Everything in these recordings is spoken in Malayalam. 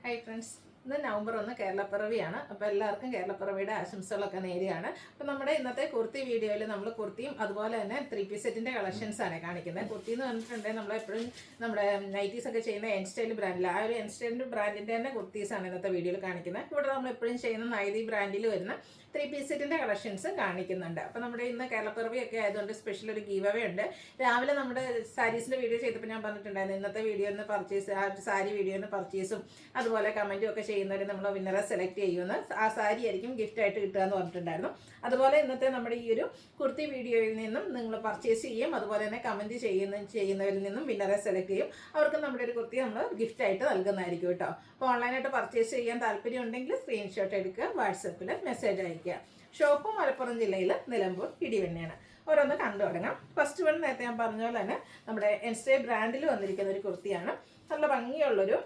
Hi friends. ഇന്ന് നവംബർ 1 കേരളപ്പിറവിയാണ്. അപ്പോൾ എല്ലാവർക്കും കേരളപ്പിറവിയുടെ ആശംസകളൊക്കെ നേരുകയാണ്. അപ്പോൾ നമ്മുടെ ഇന്നത്തെ കുർത്തി വീഡിയോയിൽ നമ്മൾ കുർത്തിയും അതുപോലെ തന്നെ 3 പീസ് സെറ്റിൻ്റെ കളക്ഷൻസ് ആണ് കാണിക്കുന്നത്. കുർത്തി എന്ന് പറഞ്ഞിട്ടുണ്ടെങ്കിൽ നമ്മളെപ്പോഴും നമ്മുടെ നൈറ്റീസ് ഒക്കെ ചെയ്യുന്ന എൻ സ്റ്റൈൽ ബ്രാൻഡിൽ ആ ഒരു എൻ സ്റ്റൈൽ ബ്രാൻഡിൻ്റെ തന്നെ കുർത്തീസാണ് ഇന്നത്തെ വീഡിയോയിൽ കാണിക്കുന്നത്. ഇവിടെ നമ്മൾ എപ്പോഴും ചെയ്യുന്ന നൈതി ബ്രാൻഡിൽ വരുന്ന 3 പീസ് സെറ്റിൻ്റെ കളക്ഷൻസ് കാണിക്കുന്നുണ്ട്. അപ്പോൾ നമ്മുടെ ഇന്ന് കേരളപ്പിറവിയൊക്കെ ആയതുകൊണ്ട് സ്പെഷ്യൽ ഒരു ഗീവ് അവേ ഉണ്ട്. രാവിലെ നമ്മുടെ സാരീസിൻ്റെ വീഡിയോ ചെയ്തപ്പോൾ ഞാൻ പറഞ്ഞിട്ടുണ്ടായിരുന്നു ഇന്നത്തെ വീഡിയോ ഒന്ന് പർച്ചേസ് ആ സാരി വീഡിയോ ഒന്ന് പർച്ചേസും അതുപോലെ കമൻറ്റും ഒക്കെ ചെയ്യുന്നവർ നമ്മൾ വിന്നറെ സെലക്ട് ചെയ്യുമെന്ന് ആ സാരി ആയിരിക്കും ഗിഫ്റ്റായിട്ട് കിട്ടുക എന്ന് പറഞ്ഞിട്ടുണ്ടായിരുന്നു. അതുപോലെ ഇന്നത്തെ നമ്മുടെ ഈ ഒരു കുർത്തി വീഡിയോയിൽ നിന്നും നിങ്ങൾ പർച്ചേസ് ചെയ്യും അതുപോലെ തന്നെ കമൻറ്റ് ചെയ്യുന്നവരിൽ നിന്നും വിന്നറെ സെലക്ട് ചെയ്യും. അവർക്ക് നമ്മുടെ ഒരു കുർത്തി നമ്മൾ ഗിഫ്റ്റായിട്ട് നൽകുന്നതായിരിക്കും കേട്ടോ. അപ്പോൾ ഓൺലൈനായിട്ട് പർച്ചേസ് ചെയ്യാൻ താല്പര്യം ഉണ്ടെങ്കിൽ സ്ക്രീൻഷോട്ട് എടുക്കുക, വാട്സപ്പിൽ മെസ്സേജ് അയക്കുക. ഷോപ്പ് മലപ്പുറം ജില്ലയിൽ നിലമ്പൂർ ഇടിവെണ്ണയാണ്. ഓരോന്ന് കണ്ടു തുടങ്ങാം. ഫസ്റ്റ് വൺ നേരത്തെ ഞാൻ പറഞ്ഞ പോലെ തന്നെ നമ്മുടെ എൻസ്റ്റേ ബ്രാൻഡിൽ വന്നിരിക്കുന്ന ഒരു കുർത്തിയാണ്. നല്ല ഭംഗിയുള്ളൊരു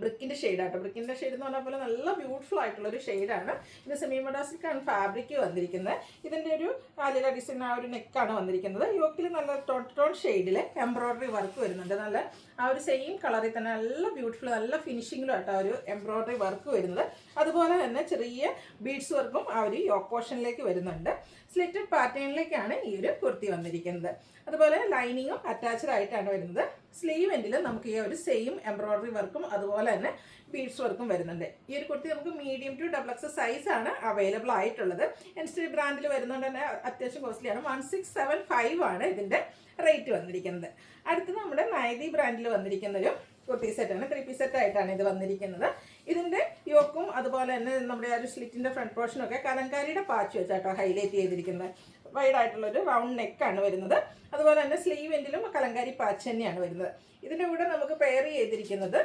ബ്രിക്കിൻ്റെ ഷെയ്ഡാട്ടോ. ബ്രിക്കിൻ്റെ ഷെയ്ഡ് എന്ന് പറഞ്ഞ പോലെ നല്ല ബ്യൂട്ടിഫുൾ ആയിട്ടുള്ളൊരു ഷെയ്ഡാണ്. ഇത് സെമി മൊഡാസിക്കാണ് ഫാബ്രിക് വന്നിരിക്കുന്നത്. ഇതിൻ്റെ ഒരു കാലില ഡിസൈൻ ആ ഒരു നെക്കാണ് വന്നിരിക്കുന്നത്. യോക്കിൽ നല്ല ടോൺ ഷെയ്ഡിൽ എംബ്രോയ്ഡറി വർക്ക് വരുന്നുണ്ട്. നല്ല ആ ഒരു സെയിം കളറിൽ തന്നെ നല്ല ബ്യൂട്ടിഫുൾ നല്ല ഫിനിഷിങ്ങിലും ആട്ടോ ഒരു എംബ്രോയ്ഡറി വർക്ക് വരുന്നത്. അതുപോലെ തന്നെ ചെറിയ ബീഡ്സ് വർക്കും ആ ഒരു യോക്ക് പോർഷനിലേക്ക് വരുന്നുണ്ട്. സ്ലിറ്റഡ് പാറ്റേണിലേക്കാണ് ഈ ഒരു കുർത്തി വന്നിരിക്കുന്നത്. അതുപോലെ ലൈനിങ്ങും അറ്റാച്ച്ഡ് ആയിട്ടാണ് വരുന്നത്. സ്ലീവ് എൻഡിൽ നമുക്ക് ഈ ഒരു സെയിം എംബ്രോയ്ഡറി വർക്കും അതുപോലെ തന്നെ ബീഡ്സ് വർക്കും വരുന്നുണ്ട്. ഈ ഒരു കുർത്തി നമുക്ക് മീഡിയം ടു XXL സൈസാണ് അവൈലബിൾ ആയിട്ടുള്ളത്. എൻസ്റ്റേ ബ്രാൻഡിൽ വരുന്നതുകൊണ്ട് തന്നെ അത്യാവശ്യം കോസ്റ്റ്ലിയാണ്. 1675 ആണ് ഇതിൻ്റെ റേറ്റ് വന്നിരിക്കുന്നത്. അടുത്ത് നമ്മുടെ നൈതി ബ്രാൻഡിൽ വന്നിരിക്കുന്നൊരു കുർത്തി സെറ്റാണ്. 3 പീസ് സെറ്റ് ആയിട്ടാണ് ഇത് വന്നിരിക്കുന്നത്. ഇതിൻ്റെ യോക്കും അതുപോലെ തന്നെ നമ്മുടെ ആ ഒരു സ്ലിറ്റിൻ്റെ ഫ്രണ്ട് പോർഷനൊക്കെ കലങ്കാരിയുടെ പാച്ച് വെച്ചാട്ടോ ഹൈലൈറ്റ് ചെയ്തിരിക്കുന്നത്. വൈഡായിട്ടുള്ളൊരു റൗണ്ട് നെക്കാണ് വരുന്നത്. അതുപോലെ തന്നെ സ്ലീവ് എൻഡിലും കലങ്കാരി പാച്ച് തന്നെയാണ് വരുന്നത്. ഇതിൻ്റെ കൂടെ നമുക്ക് പെയർ ചെയ്തിരിക്കുന്നത്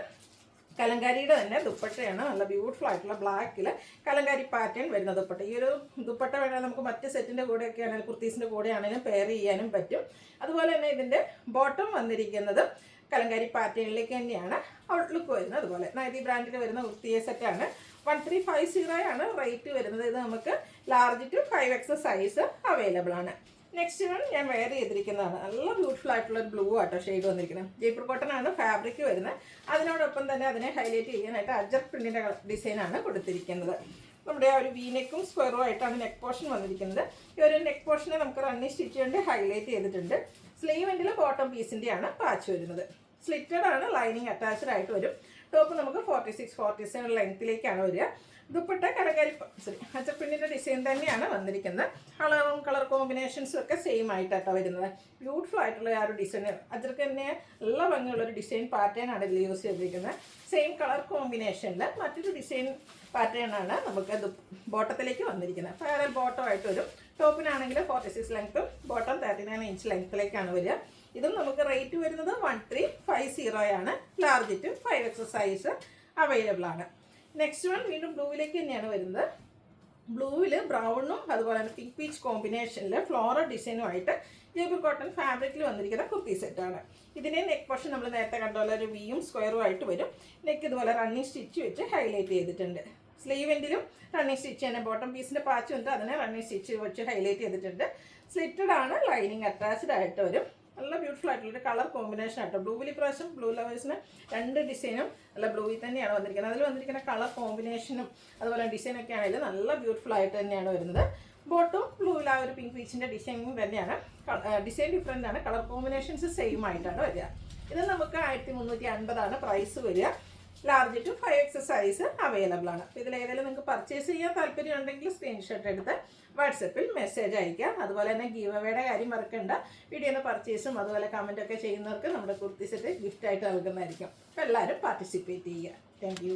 കലങ്കാരിയുടെ തന്നെ ദുപ്പട്ടയാണ്. നല്ല ബ്യൂട്ടിഫുൾ ആയിട്ടുള്ള ബ്ലാക്കിൽ കലങ്കാരി പാറ്റേൺ വരുന്ന ദുപ്പട്ട. ഈ ഒരു ദുപ്പട്ട വേണമെങ്കിൽ നമുക്ക് മറ്റ് സെറ്റിൻ്റെ കൂടെയൊക്കെ ആണെങ്കിലും കുർത്തീസിൻ്റെ കൂടെ ആണെങ്കിലും പെയർ ചെയ്യാനും പറ്റും. അതുപോലെ തന്നെ ഇതിൻ്റെ ബോട്ടം വന്നിരിക്കുന്നത് കലങ്കാരി പാറ്റേണിലേക്ക് തന്നെയാണ് ഔട്ട്ലുക്ക് വരുന്നത്. അതുപോലെ നൈതി ബ്രാൻഡിൽ വരുന്ന കുർത്തിയെ സെറ്റാണ്. 1350 ആണ് റേറ്റ് വരുന്നത്. ഇത് നമുക്ക് large to 5XL size available ആണ്. നെക്സ്റ്റ് വൺ ഞാൻ വെയർ ചെയ്തിരിക്കുന്നതാണ്. നല്ല ബ്യൂട്ടിഫുൾ ആയിട്ടുള്ള ഒരു ബ്ലൂ ആട്ടോ ഷെയ്ഡ് വന്നിരിക്കുന്നത്. ജയ്പൂർ കോട്ടൺ ആണ് ഫാബ്രിക് വരുന്നത്. അതിനോടൊപ്പം തന്നെ അതിനെ ഹൈലൈറ്റ് ചെയ്യാനായിട്ട് അജർ പ്രിന്റിൻ്റെ ഡിസൈനാണ് കൊടുത്തിരിക്കുന്നത്. നമ്മുടെ ആ ഒരു വീനെക്കും സ്ക്വയറും ആയിട്ടാണ് നെക്ക് പോർഷൻ വന്നിരിക്കുന്നത്. ഈ ഒരു നെക്ക് പോർഷനെ നമുക്ക് റണ്ണി സ്റ്റിച്ച് കൊണ്ട് ഹൈലൈറ്റ് ചെയ്തിട്ടുണ്ട്. സ്ലീവ് എൻഡിൽ ബോട്ടം പീസിൻ്റെയാണ് പാച്ച് വരുന്നത്. സ്ലിറ്റഡ് ആണ്, ലൈനിങ് അറ്റാച്ച്ഡ് ആയിട്ട് വരും. ടോപ്പ് നമുക്ക് 46-47 ലെങ്ത്തിലേക്കാണ് വരിക. ദുപ്പട്ട കലങ്കാരി അജർ പ്രിന്റിൻ്റെ ഡിസൈൻ തന്നെയാണ് വന്നിരിക്കുന്നത്. കളർ കോമ്പിനേഷൻസും ഒക്കെ സെയിം ആയിട്ടാണ് വരുന്നത്. ബ്യൂട്ടിഫുൾ ആയിട്ടുള്ള ആ ഒരു ഡിസൈൻ അജർക്ക് തന്നെ നല്ല ഭംഗിയുള്ളൊരു ഡിസൈൻ പാറ്റേൺ ആണ് ഇതിൽ യൂസ് ചെയ്തിരിക്കുന്നത്. സെയിം കളർ കോമ്പിനേഷനിൽ മറ്റൊരു ഡിസൈൻ പാറ്റേൺ ആണ് നമുക്ക് ബോട്ടത്തിലേക്ക് വന്നിരിക്കുന്നത്. പാരൽ ബോട്ടം ആയിട്ട് വരും. ടോപ്പിനാണെങ്കിൽ 46 ലെങ്ത്തും ബോട്ടം 39 ഇഞ്ച് ലെങ്ത്തിലേക്കാണ് വരിക. ഇതും നമുക്ക് റേറ്റ് വരുന്നത് 1350 ആണ്. Large to 5XL size available ആണ്. നെക്സ്റ്റ് വൺ വീണ്ടും ബ്ലൂവിലേക്ക് തന്നെയാണ് വരുന്നത്. ബ്ലൂവിൽ ബ്രൗണും അതുപോലെ തന്നെ പിങ്ക് പീച്ച് കോമ്പിനേഷനിൽ ഫ്ലോറൽ ഡിസൈനുമായിട്ട് ജയ്പൂർ കോട്ടൺ ഫാബ്രിക്കിൽ വന്നിരിക്കുന്ന കുർത്തി സെറ്റാണ്. ഇതിനെ നെക്ക് പോർഷൻ നമ്മൾ നേരത്തെ കണ്ട പോലെ ഒരു വിയും സ്ക്വയറും ആയിട്ട് വരും. നെക്ക് ഇതുപോലെ റണ്ണിങ് സ്റ്റിച്ച് വെച്ച് ഹൈലൈറ്റ് ചെയ്തിട്ടുണ്ട്. സ്ലീവ് എൻഡിലും റണ്ണിങ് സ്റ്റിച്ച് തന്നെ ബോട്ടം പീസിൻ്റെ പാച്ച് ഉണ്ട്. അതിനെ റണ്ണിങ് സ്റ്റിച്ച് വെച്ച് ഹൈലൈറ്റ് ചെയ്തിട്ടുണ്ട്. സ്ലിറ്റഡ് ആണ്, ലൈനിങ് അറ്റാച്ച്ഡ് ആയിട്ട് വരും. നല്ല ബ്യൂട്ടിഫുൾ ആയിട്ടുള്ളൊരു കളർ കോമ്പിനേഷൻ ആട്ടോ. ബ്ലൂവിൽ പ്രാവശ്യം ബ്ലൂ ലവേഴ്സിന് 2 ഡിസൈനും നല്ല ബ്ലൂവിൽ തന്നെയാണ് വന്നിരിക്കുന്നത്. അതിൽ വന്നിരിക്കുന്ന കളർ കോമ്പിനേഷനും അതുപോലെ ഡിസൈനൊക്കെ ആണെങ്കിലും നല്ല ബ്യൂട്ടിഫുൾ ആയിട്ട് തന്നെയാണ് വരുന്നത്. ബോട്ടും ബ്ലൂവിൽ ആ ഒരു പിങ്ക് പീച്ചിൻ്റെ ഡിസൈനും തന്നെയാണ്. ഡിസൈൻ ഡിഫറെൻ്റ് ആണ്, കളർ കോമ്പിനേഷൻസ് സെയിം ആയിട്ടാണ് വരിക. ഇത് നമുക്ക് 1350 ആണ് പ്രൈസ് വരിക. Large to 5XL size available ആണ്. അപ്പോൾ ഇതിലേതെങ്കിലും നിങ്ങൾക്ക് പർച്ചേസ് ചെയ്യാൻ താല്പര്യം ഉണ്ടെങ്കിൽ സ്ക്രീൻഷോട്ട് എടുത്ത് വാട്സപ്പിൽ മെസ്സേജ് അയക്കുക. അതുപോലെ തന്നെ ഗീവ് അവേയുടെ കാര്യം മറക്കണ്ട. വീഡിയോന്ന് പർച്ചേസും അതുപോലെ കമൻറ്റൊക്കെ ചെയ്യുന്നവർക്ക് നമ്മുടെ കുർത്തി സെറ്റ് ഗിഫ്റ്റായിട്ട് നൽകുന്നതായിരിക്കും. അപ്പോൾ എല്ലാവരും പാർട്ടിസിപ്പേറ്റ് ചെയ്യുക. താങ്ക്